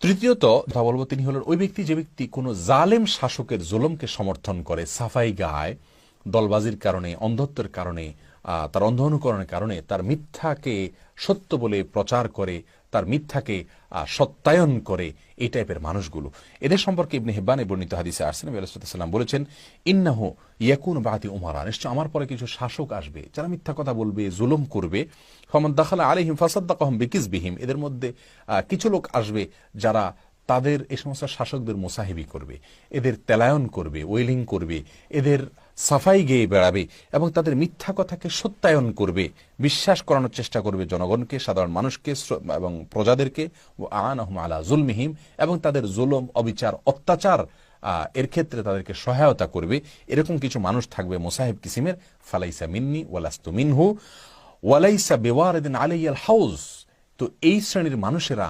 তৃতীয়ত কথা বলবো তিনি হলেন ওই ব্যক্তি যে ব্যক্তি কোনো জালেম শাসকের জুলুমকে সমর্থন করে, সাফাই গায়, দলবাজির কারণে, অন্ধত্বের কারণে, তার অন্ধ অনুকরণের কারণে তার মিথ্যাকে সত্য বলে প্রচার করে, তার মিথ্যাকে সত্যায়ন করে, এই টাইপের মানুষগুলো। এদের সম্পর্কে ইবনে হিব্বানে বর্ণিত হাদিসে আসছেন, নবী আলাইহিস সালাম বলেছেন, ইন্নাহু ইয়াকুনু বাদি উমারা, নিশ্চয় আমার পরে কিছু শাসক আসবে যারা মিথ্যা কথা বলবে, জুলুম করবে। ফামান দাখালা আলাইহিম ফাসাদ্দাকাহুম বিকিজবিহিম, এদের মধ্যে কিছু লোক আসবে যারা তাদের এই সমস্ত শাসকদের মোসাহিবি করবে, এদের তেলায়ন করবে, ওয়েলিং করবে, এদের সাফাই গেয়ে বেড়াবে এবং তাদের মিথ্যা কথাকে সত্যায়ন করবে, বিশ্বাস করানোর চেষ্টা করবে জনগণকে, সাধারণ মানুষকে এবং প্রজাদেরকে। আনাহুম আলা জুলমিহিম, এবং তাদের জুলুম, অবিচার, অত্যাচার এর ক্ষেত্রে তাদেরকে সহায়তা করবে। এরকম কিছু মানুষ থাকবে মোসাহিব কিসিমের। ফালাইসা মিন্নি ওয়ালাস্তু মিনহু ওয়ালাইসা বিওয়ারিদিন আলাইয়াল হাউজ। তো এই শ্রেণীর মানুষেরা